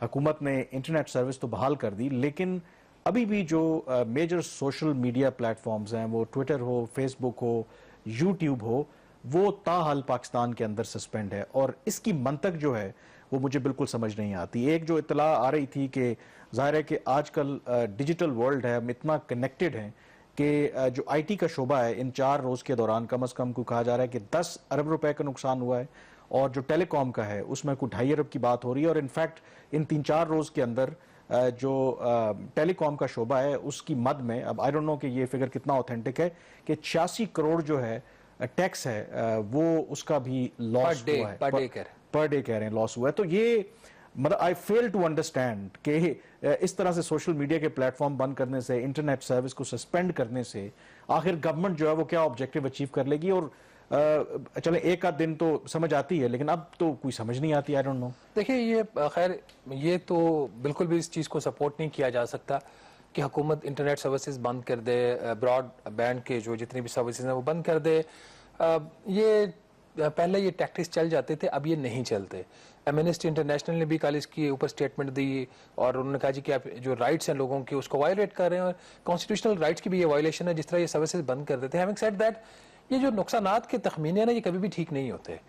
हुकूमत ने internet service तो बहाल कर दी, लेकिन अभी भी जो मेजर सोशल मीडिया प्लेटफॉर्म्स हैं, वो ट्विटर हो, फेसबुक हो, यूट्यूब हो, वो ताहाल पाकिस्तान के अंदर सस्पेंड है। और इसकी मंतक जो है वो मुझे बिल्कुल समझ नहीं आती। एक जो इतला आ रही थी कि ज़ाहिर है कि आजकल डिजिटल वर्ल्ड है, हम इतना कनेक्टेड हैं कि जो आईटी का शोबा है, इन 4 रोज़ के दौरान कम अज़ कम को कहा जा रहा है कि 10 अरब रुपए का नुकसान हुआ है, और जो टेलीकॉम का है उसमें कुछ 2.5 अरब की बात हो रही है। और इनफैक्ट इन 3-4 रोज़ के अंदर जो टेलीकॉम का शोबा है उसकी मद में, अब आई डोंट नो कि ये फिगर कितना ऑथेंटिक है, कि 86 करोड़ जो है टैक्स है वो उसका भी लॉस हुआ है, पर डे कह रहे हैं लॉस हुआ है। तो ये मतलब आई फेल टू अंडरस्टैंड कि इस तरह से सोशल मीडिया के प्लेटफॉर्म बंद करने से, इंटरनेट सर्विस को सस्पेंड करने से आखिर गवर्नमेंट जो है वो क्या ऑब्जेक्टिव अचीव कर लेगी। और चले एक आध दिन तो समझ आती है, लेकिन अब तो कोई समझ नहीं आती। I don't know. देखिए ये खैर ये तो बिल्कुल भी इस चीज़ को सपोर्ट नहीं किया जा सकता कि हुकूमत इंटरनेट सर्विसेज बंद कर दे, ब्रॉडबैंड के जो जितनी भी सर्विसेज हैं वो बंद कर दे। ये पहले ये टैक्टिक्स चल जाते थे, अब ये नहीं चलते। एमनेस्टी इंटरनेशनल ने भी कल इसके ऊपर स्टेटमेंट दी और उन्होंने कहा जी कि आप जो राइट्स हैं लोगों के उसको वायलेट कर रहे हैं, और कॉन्स्टिट्यूशनल राइट्स की भी ये वायलेशन है जिस तरह ये सर्विसेज बंद कर देते हैं। हैविंग सेड दैट, ये जो नुकसानात के तखमीने ना ये कभी भी ठीक नहीं होते।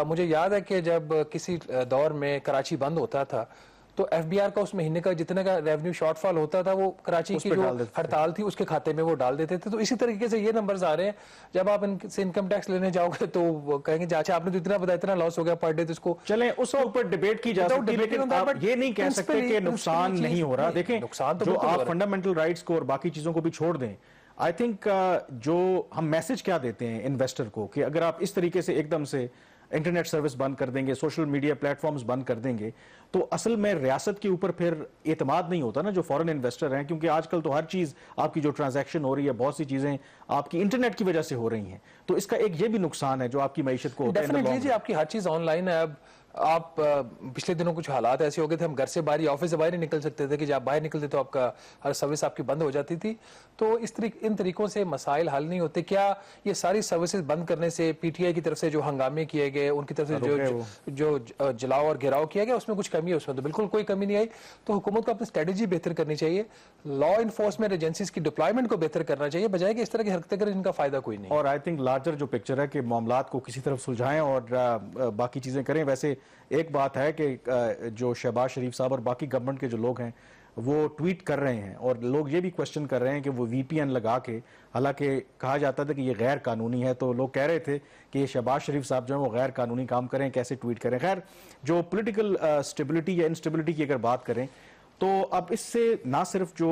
मुझे याद है कि जब किसी दौर में कराची बंद होता था तो एफबीआर का उस महीने का जितने का रेवेन्यू शॉर्टफॉल होता था वो कराची की जो हड़ताल थी उसके खाते में वो डाल देते थे। तो इसी तरीके से ये नंबर्स आ रहे हैं। जब आप इनसे इनकम टैक्स लेने जाओगे तो वो कहेंगे अच्छा आपने तो इतना बताया, इतना लॉस हो गया पर डे, तो इसको चलें उसके ऊपर डिबेट की जा सकती है, लेकिन आप ये नहीं कह सकते कि नुकसान नहीं हो रहा। देखें, नुकसान तो जो आप फंडामेंटल राइट्स को और बाकी चीजों को भी छोड़ दें, आई थिंक जो हम मैसेज क्या देते हैं इन्वेस्टर को कि अगर आप इस तरीके से एकदम से इंटरनेट सर्विस बंद कर देंगे, सोशल मीडिया प्लेटफॉर्म्स बंद कर देंगे, तो असल में रियासत के ऊपर फिर एतमाद नहीं होता ना जो फॉरेन इन्वेस्टर हैं, क्योंकि आजकल तो हर चीज आपकी जो ट्रांजैक्शन हो रही है, बहुत सी चीजें आपकी इंटरनेट की वजह से हो रही हैं। तो इसका एक ये भी नुकसान है जो आपकी मईशत को डेफिनेटली जी, आपकी हर चीज ऑनलाइन है। अब आप पिछले दिनों कुछ हालात ऐसे हो गए थे, हम घर से बाहर, ऑफिस से बाहर नहीं निकल सकते थे कि जब आप बाहर निकलते तो आपका हर सर्विस आपकी बंद हो जाती थी। तो इन तरीकों से मसाइल हल नहीं होते। क्या ये सारी सर्विसेज बंद करने से पीटीआई की तरफ से जो हंगामे किए गए, उनकी तरफ से जो जलाओ और घेराव किया गया, उसमें कुछ कमी है? उसमें तो बिल्कुल कोई कमी नहीं आई। तो हुकूमत को अपनी स्ट्रेटेजी बेहतर करनी चाहिए, लॉ इन्फोर्समेंट एजेंसीज की डिप्लॉयमेंट को बेहतर करना चाहिए, बजाय कि इस तरह की हरकतें करें जिनका फायदा कोई नहीं। और आई थिंक लार्जर जो पिक्चर है कि मामलात को किसी तरफ सुलझाएं और बाकी चीजें करें। वैसे एक बात है कि जो शहबाज शरीफ साहब और बाकी गवर्नमेंट के जो लोग हैं वो ट्वीट कर रहे हैं, और लोग ये भी क्वेश्चन कर रहे हैं कि वो वीपीएन लगा के, हालांकि कहा जाता था कि ये गैर कानूनी है, तो लोग कह रहे थे कि ये शहबाज शरीफ साहब जो है वो गैर कानूनी काम करें, कैसे ट्वीट करें। खैर, जो पॉलिटिकल स्टेबिलिटी या इंस्टेबिलिटी की अगर बात करें तो अब इससे ना सिर्फ जो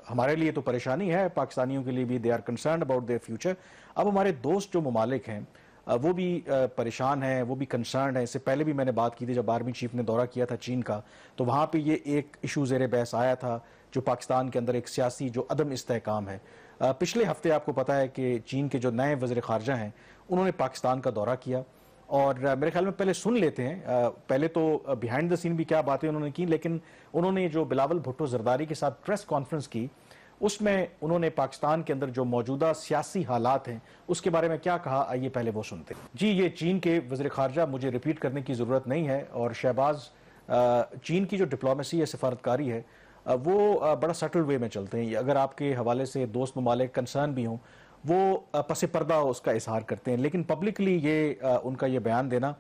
हमारे लिए तो परेशानी है, पाकिस्तानियों के लिए भी they are concern about their future. अब हमारे दोस्त जो ममालिक हैं वो भी परेशान हैं, वो भी कंसर्न है। इससे पहले भी मैंने बात की थी जब आर्मी चीफ ने दौरा किया था चीन का, तो वहाँ पे ये एक इशू ज़ेर बहस आया था जो पाकिस्तान के अंदर एक सियासी जो अदम इस्तेहकाम है। पिछले हफ्ते आपको पता है कि चीन के जो नए वज़ीर ख़ारजा हैं उन्होंने पाकिस्तान का दौरा किया, और मेरे ख्याल में पहले सुन लेते हैं पहले तो बिहाइंड द सीन भी क्या बातें उन्होंने की, लेकिन उन्होंने जो बिलावल भुट्टो जरदारी के साथ प्रेस कॉन्फ्रेंस की उसमें उन्होंने पाकिस्तान के अंदर जो मौजूदा सियासी हालात हैं उसके बारे में क्या कहा, आइए पहले वो सुनते हैं। जी, ये चीन के वज़ीर ख़ारजा, मुझे रिपीट करने की ज़रूरत नहीं है, और शहबाज चीन की जो डिप्लोमेसी है, सफारतकारी है, वो बड़ा सटल वे में चलते हैं। अगर आपके हवाले से दोस्त ममालिक कंसर्न भी हों, वो पस पर्दा उसका इजहार करते हैं, लेकिन पब्लिकली ये उनका ये बयान देना,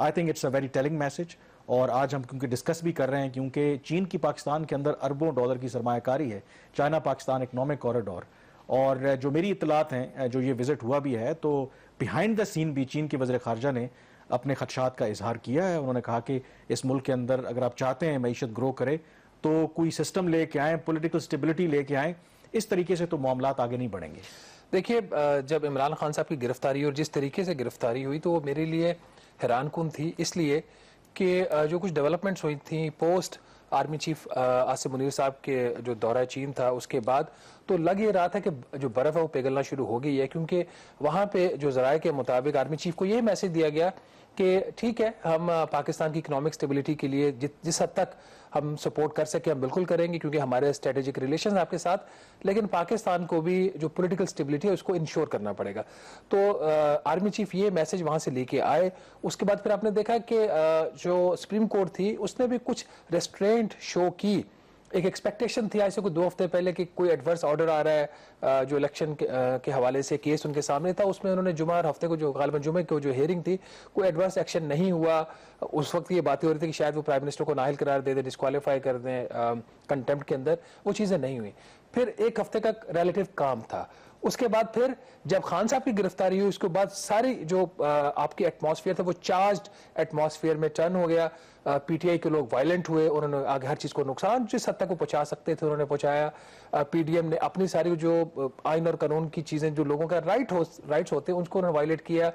I think it's a very telling message. और आज हम क्योंकि डिस्कस भी कर रहे हैं, क्योंकि चीन की पाकिस्तान के अंदर अरबों डॉलर की सरमायाकारी है, चाइना पाकिस्तान इकनॉमिक कॉरिडोर, और जो मेरी इतलात हैं, जो ये विजिट हुआ भी है, तो बिहाइंड द सीन भी चीन के वज़ीर ख़ारजा ने अपने खदशात का इजहार किया है। उन्होंने कहा कि इस मुल्क के अंदर अगर आप चाहते हैं मईशत ग्रो करे तो कोई सिस्टम लेके आएँ, पोलिटिकल स्टेबिलिटी लेके आएँ, इस तरीके से तो मामलात आगे नहीं बढ़ेंगे। देखिए, जब इमरान खान साहब की गिरफ्तारी और जिस तरीके से गिरफ्तारी हुई तो वो मेरे लिए हैरानकुन थी, इसलिए कि जो कुछ डेवलपमेंट्स हुई थी post army chief Asim Munir साहब के जो दौरा चीन था उसके बाद, तो लग ये रहा था कि जो बर्फ़ है वो पिघलना शुरू हो गई है, क्योंकि वहाँ पे जो ज़राए के मुताबिक आर्मी चीफ को ये मैसेज दिया गया कि ठीक है, हम पाकिस्तान की इकोनॉमिक स्टेबिलिटी के लिए जिस हद तक हम सपोर्ट कर सके हम बिल्कुल करेंगे, क्योंकि हमारे स्ट्रेटेजिक रिलेशन है आपके साथ, लेकिन पाकिस्तान को भी जो पॉलिटिकल स्टेबिलिटी है उसको इंश्योर करना पड़ेगा। तो आर्मी चीफ ये मैसेज वहां से लेके आए। उसके बाद फिर आपने देखा कि जो सुप्रीम कोर्ट थी उसने भी कुछ रेस्ट्रेंट शो की। एक एक्सपेक्टेशन थी आज से कोई 2 हफ्ते पहले कि कोई एडवर्स ऑर्डर आ रहा है जो इलेक्शन के हवाले से केस उनके सामने था, उसमें उन्होंने जुमा और हफ्ते को जो गालिबन जुमे को जो हियरिंग थी कोई एडवर्स एक्शन नहीं हुआ। उस वक्त ये बातें हो रही थी कि शायद वो प्राइम मिनिस्टर को नाअहल करार दे दें, डिस्क्वालीफाई कर दें कंटेम्प्ट के अंदर। वो चीज़ें नहीं हुई। फिर एक हफ्ते का रिलेटिव काम था। उसके बाद फिर जब खान साहब की गिरफ्तारी हुई उसके बाद सारी जो आपकी एटमॉस्फेयर था वो चार्ज्ड एटमॉस्फेयर में टर्न हो गया। पीटीआई के लोग वायलेंट हुए, उन्होंने आगे हर चीज को नुकसान जिस हद तक वो पहुंचा सकते थे उन्होंने पहुंचाया। पीडीएम ने अपनी सारी जो आइन और कानून की चीजें जो लोगों का राइट्स होते हैं उसको उन्होंने वायलेट किया।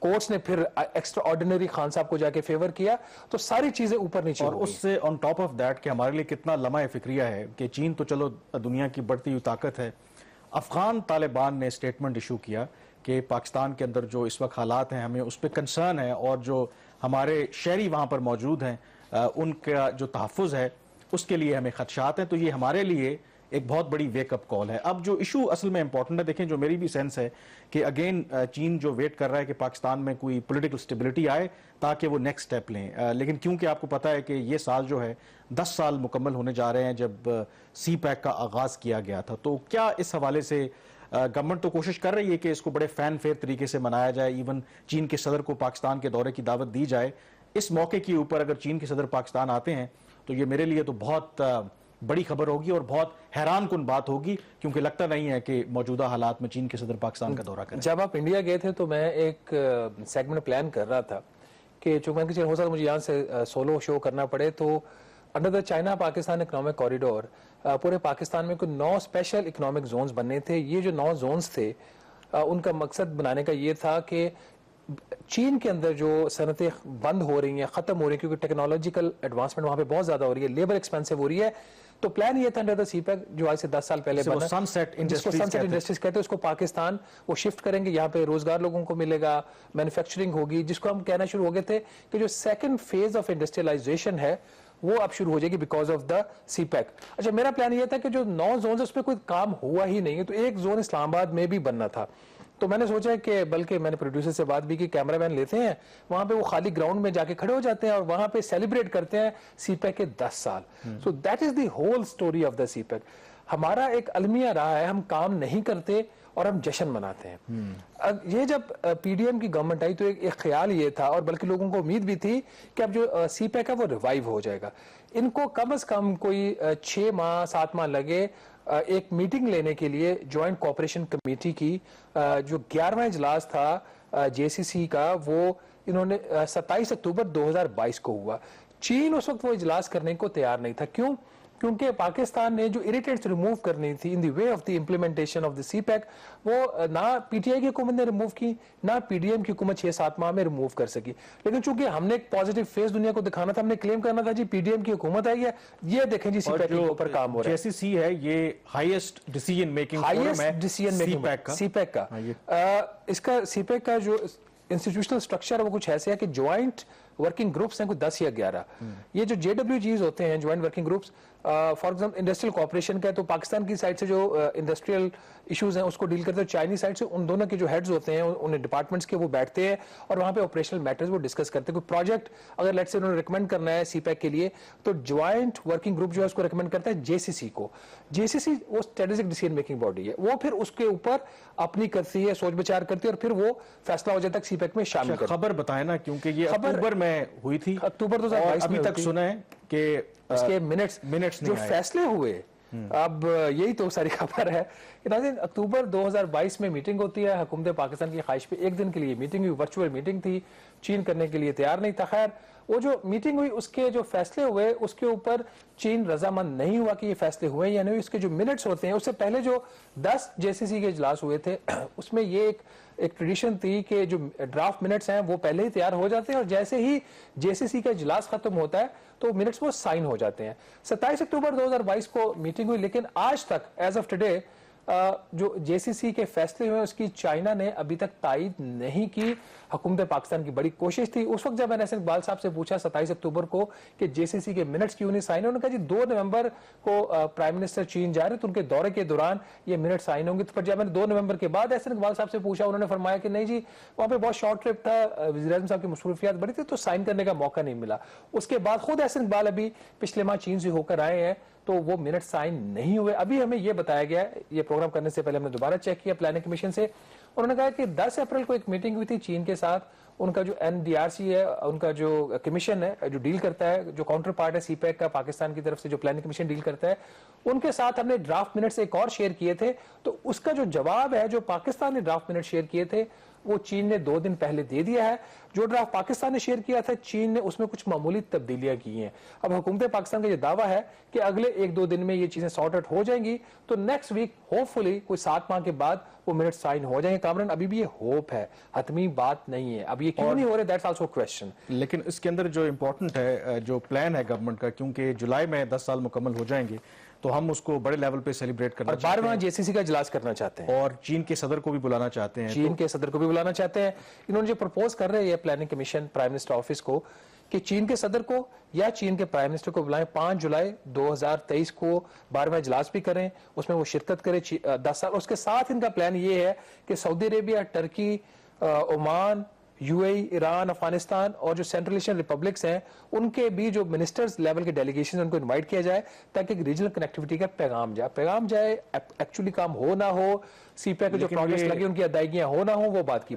कोर्ट्स ने फिर एक्स्ट्रा ऑर्डिनरी खान साहब को जाके फेवर किया। तो सारी चीजें ऊपर नीचे और उससे ऑन टॉप ऑफ दैट कि हमारे लिए कितना लम्हा फिक्रिया है कि चीन तो चलो दुनिया की बढ़ती हुई ताकत है, अफगान तालिबान ने स्टेटमेंट इशू किया कि पाकिस्तान के अंदर जो इस वक्त हालात हैं हमें उस पर कंसर्न है और जो हमारे शहरी वहाँ पर मौजूद हैं उनका जो तहफ़्फ़ुज़ है उसके लिए हमें खदशात हैं। तो ये हमारे लिए एक बहुत बड़ी वेकअप कॉल है। अब जो इशू असल में इंपॉर्टेंट है, देखें जो मेरी भी सेंस है कि अगेन चीन जो वेट कर रहा है कि पाकिस्तान में कोई पॉलिटिकल स्टेबिलिटी आए ताकि वो नेक्स्ट स्टेप लें। लेकिन क्योंकि आपको पता है कि ये साल जो है 10 साल मुकम्मल होने जा रहे हैं जब सी पैक का आगाज़ किया गया था, तो क्या इस हवाले से गवर्नमेंट तो कोशिश कर रही है कि इसको बड़े फैन फेयर तरीके से मनाया जाए, इवन चीन के सदर को पाकिस्तान के दौरे की दावत दी जाए। इस मौके के ऊपर अगर चीन के सदर पाकिस्तान आते हैं तो ये मेरे लिए तो बहुत बड़ी खबर होगी और बहुत हैरान कुन बात होगी, क्योंकि लगता नहीं है कि मौजूदा हालात में चीन के सदर पाकिस्तान का दौरा करें। जब आप इंडिया गए थे तो मैं एक सेगमेंट प्लान कर रहा था कि चूंकि हो सकता मुझे यहाँ से सोलो शो करना पड़े, तो under the China Pakistan economic corridor पूरे पाकिस्तान में कोई 9 स्पेशल इकोनॉमिक जोन्स बनने थे। ये जो 9 जोन्स थे उनका मकसद बनाने का ये था कि चीन के अंदर जो सनतें बंद हो रही हैं, खत्म हो रही हैं, क्योंकि टेक्नोलॉजिकल एडवांसमेंट वहां पे बहुत ज्यादा हो रही है, लेबर एक्सपेंसिव हो रही है। तो प्लान ये था अंडर द सीपैक जो आज से 10 साल पहले बना, सनसेट इंडस्ट्रीज कहते हैं उसको, पाकिस्तान वो शिफ्ट करेंगे, यहाँ पे रोजगार लोगों को मिलेगा, मैन्युफैक्चरिंग होगी, जिसको हम कहना शुरू हो गए थे कि जो सेकंड फेज ऑफ इंडस्ट्रियलाइजेशन है वो अब शुरू हो जाएगी बिकॉज ऑफ द सीपैक। अच्छा, मेरा प्लान ये था कि जो 9 जोन है उसमें कोई काम हुआ ही नहीं है, तो एक जोन इस्लामाबाद में भी बनना था। तो मैंने सोचा कि बल्कि मैंने प्रोड्यूसर से बात भी की, कैमरामैन लेते हैं वहां पे, वो खाली ग्राउंड में जाके खड़े हो जाते हैं और वहां पे सेलिब्रेट करते हैं सीपैक के 10 साल। So that is the whole story of the CPEC. हमारा एक अलमिया रहा है, हम काम नहीं करते और हम जश्न मनाते हैं। ये जब पीडीएम की गवर्नमेंट आई तो एक ख्याल ये था, और बल्कि लोगों को उम्मीद भी थी कि अब जो सीपैक है वो रिवाइव हो जाएगा। इनको कम से कम कोई 6 माह 7 माह लगे एक मीटिंग लेने के लिए ज्वाइंट कोऑपरेशन कमेटी की। जो 11वां इजलास था जेसीसी का, वो इन्होंने 27 अक्टूबर 2022 को हुआ। चीन उस वक्त वो इजलास करने को तैयार नहीं था। क्यों? क्योंकि पाकिस्तान ने जो इरिटेट्स रिमूव करनी थी in the way of the implementation of the CPEC, वो ना पीटीआई की हुकूमत ने रिमूव की, ना पीडीएम की हुकूमत 6-7 माह में रिमूव कर सकी। लेकिन चूंकि हमने एक पॉजिटिव फेस दुनिया को दिखाना था, हमने क्लेम करना था जी पीडीएम की हुकूमत आई है, ये देखें जी सीपैक के ऊपर काम हो रहा है। जेसीसी है ये हाईएस्ट डिसीजन मेकिंग सीपैक का। इसका सीपैक का जो इंस्टीट्यूशनल स्ट्रक्चर है वो कुछ ऐसे है कि ज्वाइंट वर्किंग ग्रुप्स हैं, कुछ 10 या 11। ये जो JWGs होते हैं, joint working groups, for example industrial corporation का है, तो पाकिस्तान की साइड से जो इंडस्ट्रियल इश्यूज हैं उसको डील करते हैं, चाइनीज साइड से उन दोनों के जो हेड्स होते हैं उन डिपार्टमेंट्स के वो बैठते हैं और वहां पे ऑपरेशनल मैटर्स वो डिस्कस करते हैं। कोई प्रोजेक्ट अगर लेट्स से उन्होंने रिकमेंड करना है सीपैक के लिए, तो ज्वाइंट वर्किंग ग्रुप जो है उसको रिकमेंड करता है जेसीसी को। जेसीसी वो स्ट्रेटेजिक डिसीजन मेकिंग बॉडी है, वो फिर उसके ऊपर अपनी करती है, सोच विचार करती है और फिर वो फैसला हो जाता है सीपैक में शामिल करती है। खबर बताए ना, क्योंकि ये अक्टूबर में हुई थी, अक्टूबर 2022 अभी तक सुना है कि इसके मिनट्स जो फैसले हुए, अब यही तो सारी खबर है। नाज़रीन, अक्टूबर 2022 में मीटिंग होती है, हुकूमत पाकिस्तान की ख्वाहिश पे एक दिन के लिए मीटिंग हुई, वर्चुअल मीटिंग थी, चीन करने के लिए तैयार नहीं था। खैर, वो जो मीटिंग हुई उसके जो फैसले हुए उसके ऊपर चीन रजामंद नहीं हुआ कि ये फैसले हुए या नहीं। उसके जो मिनट्स होते हैं, उससे पहले जो 10 जेसीसी के इजलास हुए थे उसमें ये एक ट्रेडिशन थी कि जो ड्राफ्ट मिनट्स हैं वो पहले ही तैयार हो जाते हैं और जैसे ही जेसीसी का इजलास खत्म होता है तो मिनट्स वो साइन हो जाते हैं। 27 अक्टूबर 2022 को मीटिंग हुई, लेकिन आज तक एज ऑफ टुडे जो जेसीसी के फैसले हुए उसकी चाइना ने अभी तक तायद नहीं की। हुकूमत पाकिस्तान की बड़ी कोशिश थी। उस वक्त जब मैंने एहसन इकबाल साहब से पूछा 27 अक्टूबर को कि जेसीसी के मिनट्स क्यों नहीं साइन, उन्होंने कहा जी 2 नवंबर को प्राइम मिनिस्टर चीन जा रहे, तो उनके दौरे के दौरान ये मिनट साइन होंगे। तो फिर जब मैंने 2 नवंबर के बाद एहसन इकबाल साहब से पूछा, उन्होंने फरमाया कि नहीं जी वहां पे बहुत शॉर्ट ट्रिप था, वज़ीर-ए-आज़म साहब की मसरूफियात बड़ी थी, तो साइन करने का मौका नहीं मिला। उसके बाद खुद एहसन इकबाल अभी पिछले माह चीन से होकर आए हैं, तो वो मिनट साइन नहीं हुए। अभी हमें यह बताया गया, ये प्रोग्राम करने से पहले हमने दोबारा चेक किया प्लानिंग कमीशन से, उन्होंने कहा कि 10 अप्रैल को एक मीटिंग हुई थी चीन के साथ। उनका जो एनडीआरसी है, उनका जो कमीशन है जो डील करता है, जो काउंटर पार्ट है सीपैक का पाकिस्तान की तरफ से, जो प्लानिंग कमीशन डील करता है, उनके साथ हमने ड्राफ्ट मिनट्स एक और शेयर किए थे। तो उसका जो जवाब है, जो पाकिस्तान ने ड्राफ्ट मिनट शेयर किए थे, वो चीन ने 2 दिन पहले दे दिया है। जो ड्राफ्ट पाकिस्तान ने शेयर किया था, चीन ने उसमें कुछ मामूली तब्दीलियां की हैं। अब हुकूमत पाकिस्तान का ये दावा है कि अगले 1-2 दिन में ये चीजें सॉर्ट आउट हो जाएंगी, तो नेक्स्ट वीक होपफुली कोई 7 माह के बाद वो मिनट साइन हो जाएंगे। कामरान, अभी भी ये होप है, हतमी बात नहीं है। अब ये क्यों नहीं हो रहे, दैट्स आल्सो क्वेश्चन। लेकिन इसके अंदर जो इम्पोर्टेंट है, जो प्लान है गवर्नमेंट का, क्योंकि जुलाई में 10 साल मुकम्मल हो जाएंगे, तो हम उसको बड़े लेवल पे सेलिब्रेट करना चाहते हैं 12वां जेसीसी का इजलास करना चाहते हैं और चीन के सदर को भी बुलाना चाहते हैं। चीन के सदर को भी बुलाना चाहते हैं। इन्होंने जो प्रपोज कर रहे हैं planning commission prime minister office को, कि चीन के सदर को या चीन के प्राइम मिनिस्टर को बुलाएं, 5 जुलाई 2023 को 12वां इजलास भी करें, उसमें वो शिरकत करें 10 साल। उसके साथ इनका प्लान ये है कि Saudi Arabia, Turkey, Oman, UAE, Iran, Afghanistan और जो सेंट्रल एशियन रिपब्लिक्स हैं, उनके भी जो मिनिस्टर्स लेवल के डेलीगेशन उनको इनवाइट किया जाए, ताकि रीजनल कनेक्टिविटी का पैगाम जाए। एक्चुअली काम हो ना हो, सीपैक के जो प्रोग्रेस लगे उनकी अदायगियां हो ना हो, वो बात की बात